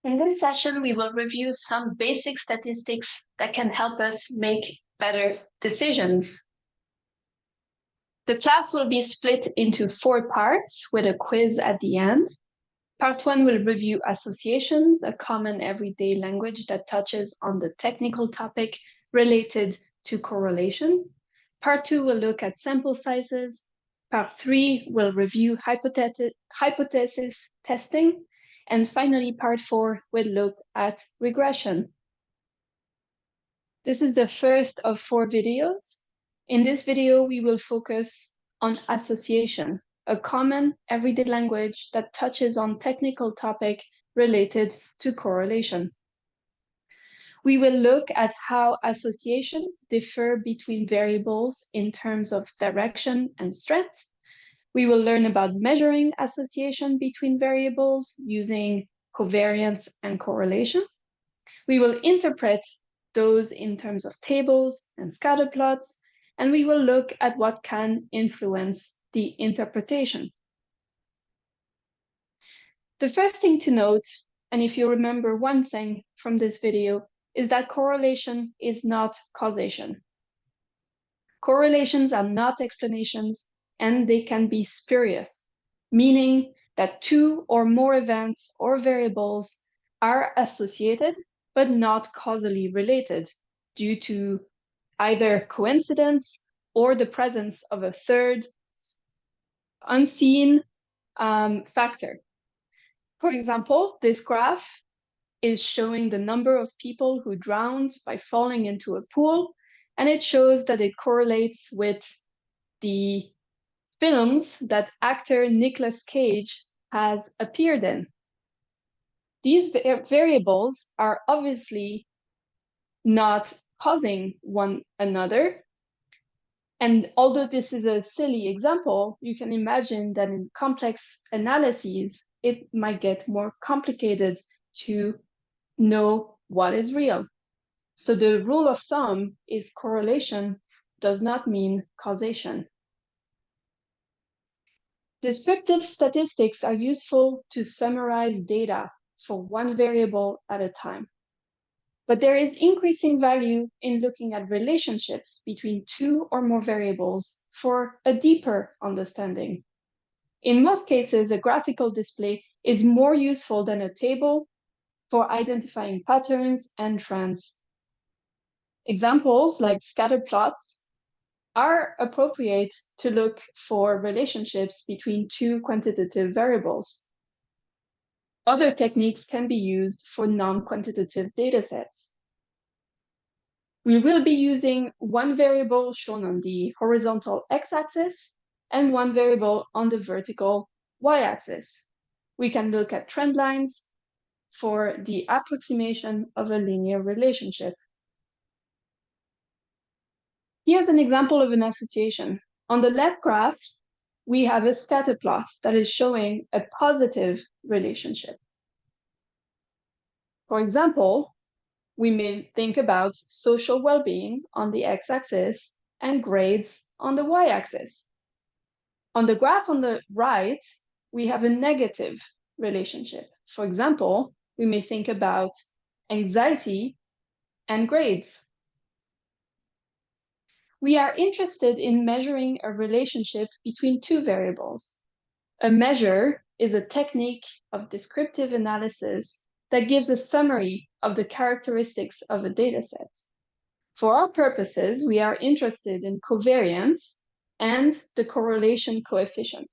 In this session, we will review some basic statistics that can help us make better decisions. The class will be split into 4 parts with a quiz at the end. Part 1 will review associations, a common everyday language that touches on the technical topic related to correlation. Part 2 will look at sample sizes. Part 3 will review hypothesis testing. And finally, part 4 will look at regression. This is the first of 4 videos. In this video, we will focus on association, a common everyday language that touches on technical topic related to correlation. We will look at how associations differ between variables in terms of direction and strength. We will learn about measuring association between variables using covariance and correlation. We will interpret those in terms of tables and scatter plots, and we will look at what can influence the interpretation. The first thing to note, and if you remember one thing from this video, is that correlation is not causation. Correlations are not explanations, and they can be spurious, meaning that 2 or more events or variables are associated but not causally related due to either coincidence or the presence of a third unseen factor. For example, this graph is showing the number of people who drowned by falling into a pool, and it shows that it correlates with the films that actor Nicolas Cage has appeared in. These variables are obviously not causing one another. And although this is a silly example, you can imagine that in complex analyses, it might get more complicated to know what is real. So the rule of thumb is correlation does not mean causation. Descriptive statistics are useful to summarize data for one variable at a time. But there is increasing value in looking at relationships between 2 or more variables for a deeper understanding. In most cases, a graphical display is more useful than a table for identifying patterns and trends. Examples like scatter plots are appropriate to look for relationships between 2 quantitative variables. Other techniques can be used for non-quantitative datasets. We will be using one variable shown on the horizontal x-axis and one variable on the vertical y-axis. We can look at trend lines for the approximation of a linear relationship. Here's an example of an association. On the left graph, we have a scatter plot that is showing a positive relationship. For example, we may think about social well-being on the x-axis and grades on the y-axis. On the graph on the right, we have a negative relationship. For example, we may think about anxiety and grades. We are interested in measuring a relationship between 2 variables. A measure is a technique of descriptive analysis that gives a summary of the characteristics of a dataset. For our purposes, we are interested in covariance and the correlation coefficient.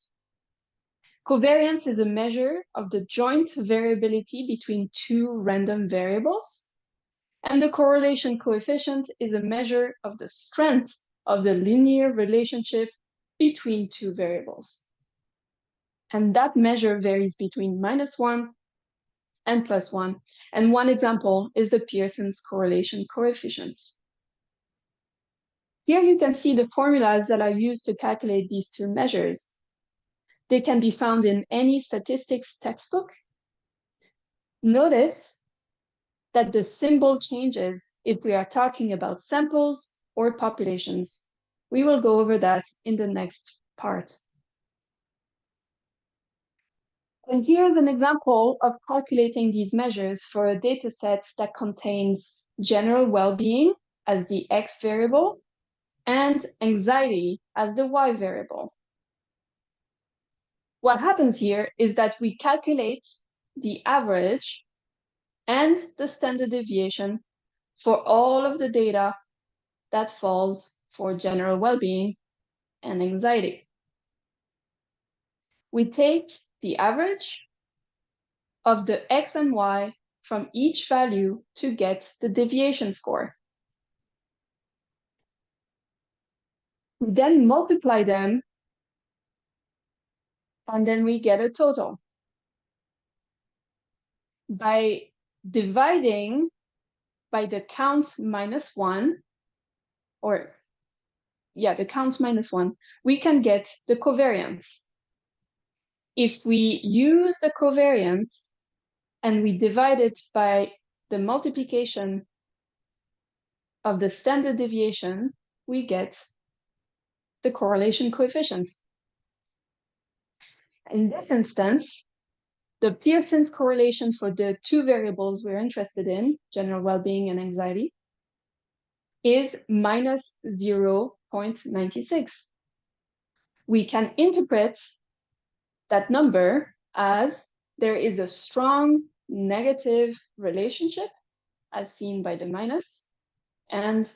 Covariance is a measure of the joint variability between 2 random variables, and the correlation coefficient is a measure of the strength of the linear relationship between 2 variables. And that measure varies between -1 and +1. And one example is the Pearson's correlation coefficient. Here you can see the formulas that are used to calculate these 2 measures. They can be found in any statistics textbook. Notice that the symbol changes if we are talking about samples or populations. We will go over that in the next part. And here's an example of calculating these measures for a data set that contains general well-being as the X variable and anxiety as the Y variable. What happens here is that we calculate the average and the standard deviation for all of the data that falls for general well-being and anxiety. We take the average of the X and Y from each value to get the deviation score. We then multiply them, and then we get a total. By dividing by the count minus one, the count minus one, we can get the covariance. If we use the covariance and we divide it by the multiplication of the standard deviation, we get the correlation coefficient. In this instance, the Pearson's correlation for the two variables we're interested in, general well-being and anxiety, is minus 0.96. We can interpret that number as there is a strong negative relationship, as seen by the minus, and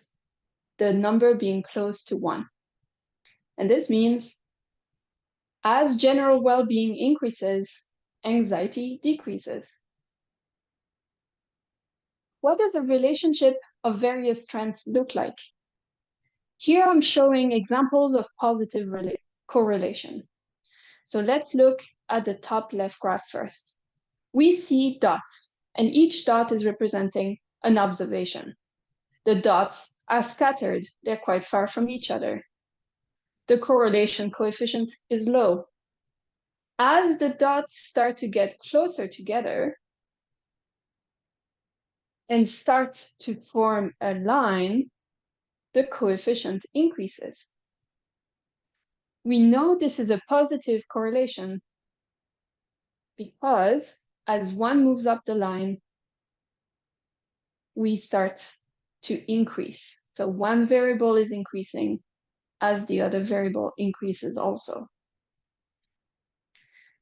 the number being close to 1. And this means as general well-being increases, anxiety decreases. What does a relationship of various trends look like? Here I'm showing examples of positive correlation. So let's look at the top left graph first. We see dots, and each dot is representing an observation. The dots are scattered, they're quite far from each other. The correlation coefficient is low. As the dots start to get closer together and start to form a line, the coefficient increases. We know this is a positive correlation because as one moves up the line, we start to increase. So one variable is increasing as the other variable increases also.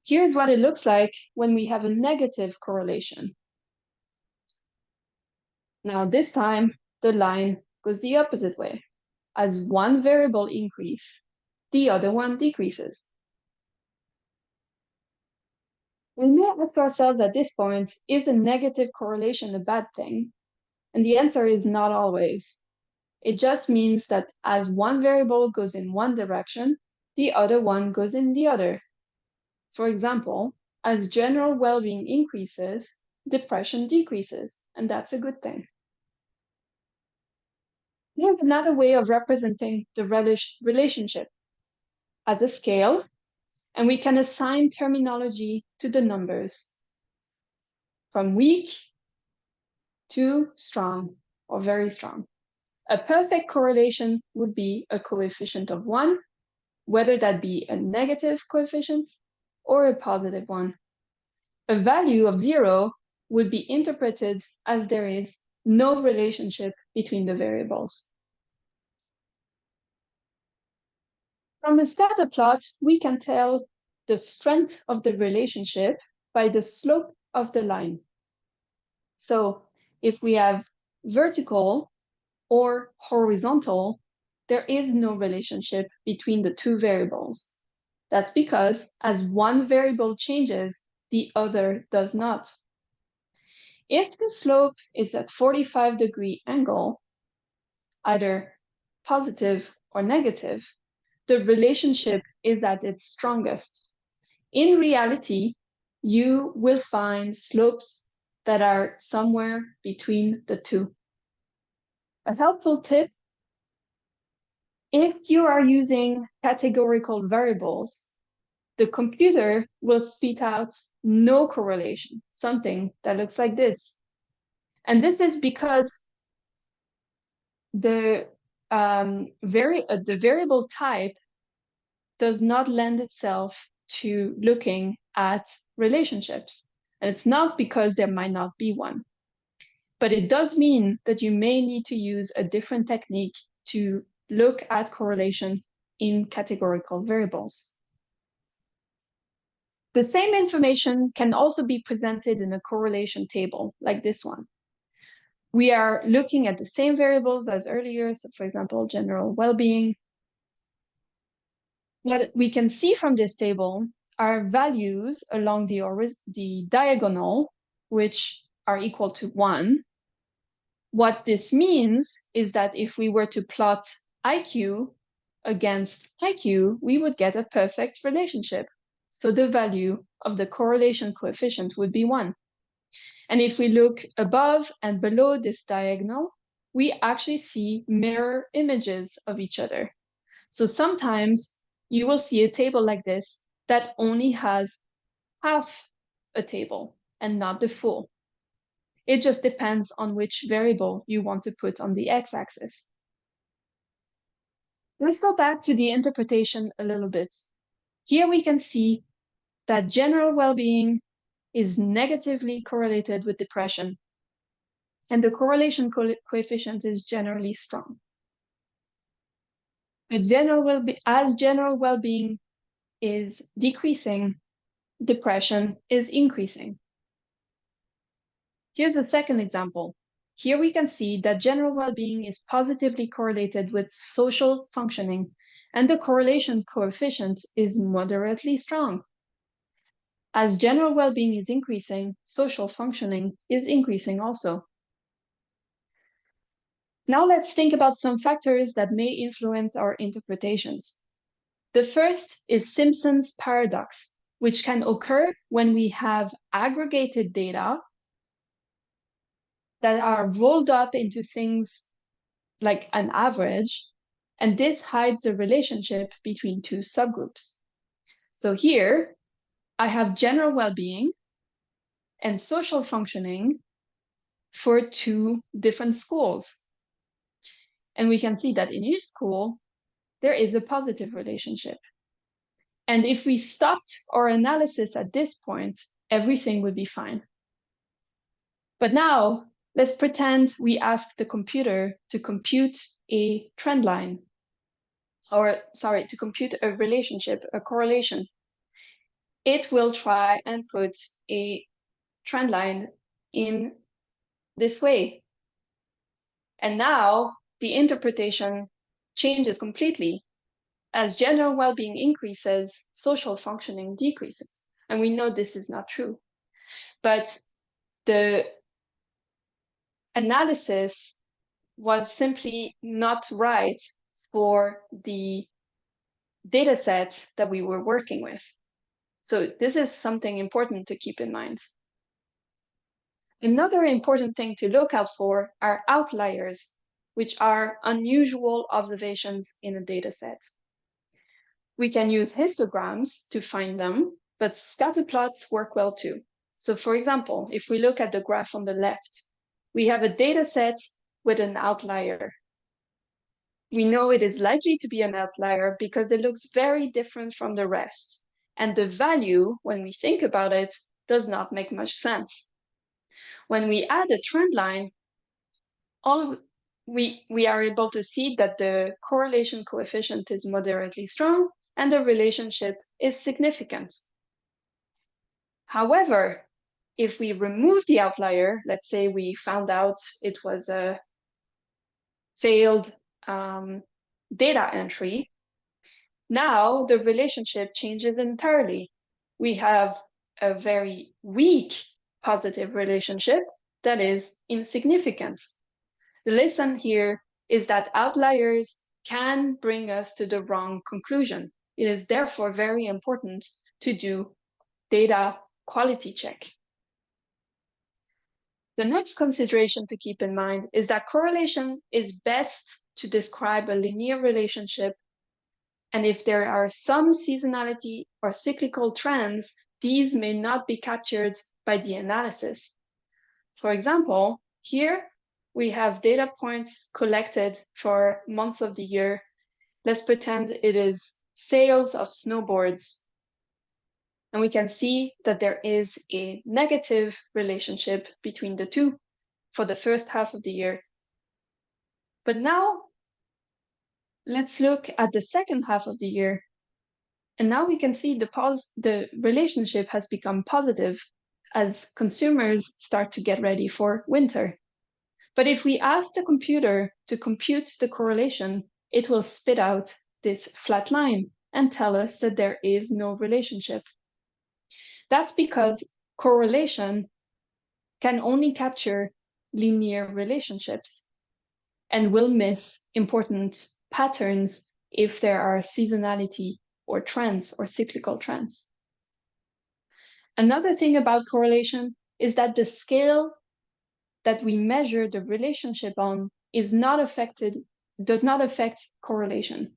Here's what it looks like when we have a negative correlation. Now this time, the line goes the opposite way. As one variable increases, the other one decreases. We may ask ourselves at this point, is a negative correlation a bad thing? And the answer is not always. It just means that as one variable goes in one direction, the other one goes in the other. For example, as general well-being increases, depression decreases, and that's a good thing. Here's another way of representing the relationship as a scale, and we can assign terminology to the numbers from weak to strong or very strong. A perfect correlation would be a coefficient of 1, whether that be a negative coefficient or a positive one. A value of 0 would be interpreted as there is no relationship between the variables. From a scatter plot, we can tell the strength of the relationship by the slope of the line. So if we have vertical or horizontal, there is no relationship between the two variables. That's because as one variable changes, the other does not. If the slope is at 45-degree angle, either positive or negative, the relationship is at its strongest. In reality, you will find slopes that are somewhere between the two. A helpful tip: if you are using categorical variables, the computer will spit out no correlation, something that looks like this. And this is because the variable type does not lend itself to looking at relationships. And it's not because there might not be one. But it does mean that you may need to use a different technique to look at correlation in categorical variables. The same information can also be presented in a correlation table like this one. We are looking at the same variables as earlier, so for example, general well-being. What we can see from this table are values along the diagonal, which are equal to 1. What this means is that if we were to plot IQ against IQ, we would get a perfect relationship. So the value of the correlation coefficient would be 1. And if we look above and below this diagonal, we actually see mirror images of each other. So sometimes you will see a table like this that only has half a table and not the full. It just depends on which variable you want to put on the x-axis. Let's go back to the interpretation a little bit. Here we can see that general well-being is negatively correlated with depression, and the correlation coefficient is generally strong. But as general well-being is decreasing, depression is increasing. Here's a second example. Here we can see that general well-being is positively correlated with social functioning, and the correlation coefficient is moderately strong. As general well-being is increasing, social functioning is increasing also. Now let's think about some factors that may influence our interpretations. The first is Simpson's paradox, which can occur when we have aggregated data that are rolled up into things like an average, and this hides the relationship between two subgroups. So here, I have general well-being and social functioning for two different schools. And we can see that in each school, there is a positive relationship. And if we stopped our analysis at this point, everything would be fine. But now, let's pretend we ask the computer to compute a trend line, to compute a relationship, a correlation. It will try and put a trend line in this way. And now the interpretation changes completely. As general well-being increases, social functioning decreases. And we know this is not true. But the analysis was simply not right for the data set that we were working with. So this is something important to keep in mind. Another important thing to look out for are outliers, which are unusual observations in a data set. We can use histograms to find them, but scatter plots work well too. So for example, if we look at the graph on the left, we have a data set with an outlier. We know it is likely to be an outlier because it looks very different from the rest. And the value, when we think about it, does not make much sense. When we add a trend line, we are able to see that the correlation coefficient is moderately strong and the relationship is significant. However, if we remove the outlier, let's say we found out it was a failed data entry, now the relationship changes entirely. We have a very weak positive relationship that is insignificant. The lesson here is that outliers can bring us to the wrong conclusion. It is therefore very important to do data quality check. The next consideration to keep in mind is that correlation is best to describe a linear relationship, and if there are some seasonality or cyclical trends, these may not be captured by the analysis. For example, here we have data points collected for months of the year. Let's pretend it is sales of snowboards. And we can see that there is a negative relationship between the two for the first half of the year. But now let's look at the second half of the year. And now we can see the relationship has become positive as consumers start to get ready for winter. But if we ask the computer to compute the correlation, it will spit out this flat line and tell us that there is no relationship. That's because correlation can only capture linear relationships and will miss important patterns if there are seasonality or trends or cyclical trends. Another thing about correlation is that the scale that we measure the relationship on does not affect correlation.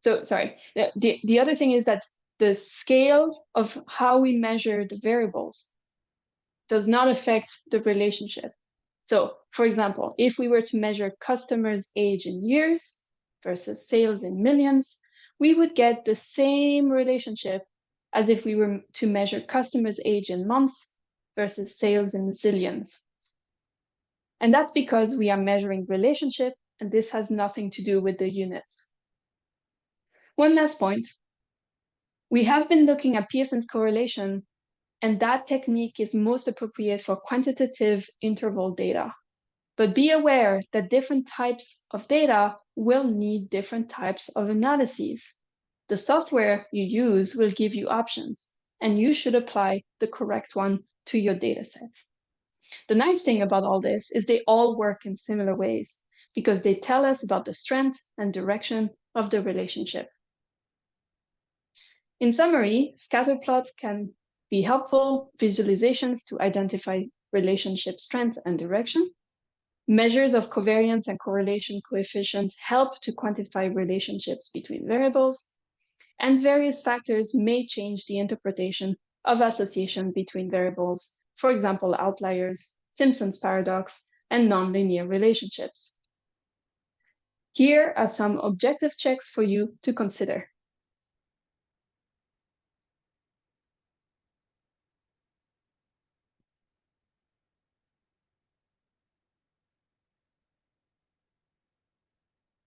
So sorry, the other thing is that the scale of how we measure the variables does not affect the relationship. So for example, if we were to measure customers' age in years versus sales in millions, we would get the same relationship as if we were to measure customers' age in months versus sales in zillions. And that's because we are measuring relationship, and this has nothing to do with the units. One last point. We have been looking at Pearson's correlation, and that technique is most appropriate for quantitative interval data. But be aware that different types of data will need different types of analyses. The software you use will give you options, and you should apply the correct one to your dataset. The nice thing about all this is they all work in similar ways because they tell us about the strength and direction of the relationship. In summary, scatter plots can be helpful visualizations to identify relationship strength and direction. Measures of covariance and correlation coefficients help to quantify relationships between variables, and various factors may change the interpretation of association between variables, for example, outliers, Simpson's paradox, and nonlinear relationships. Here are some objective checks for you to consider.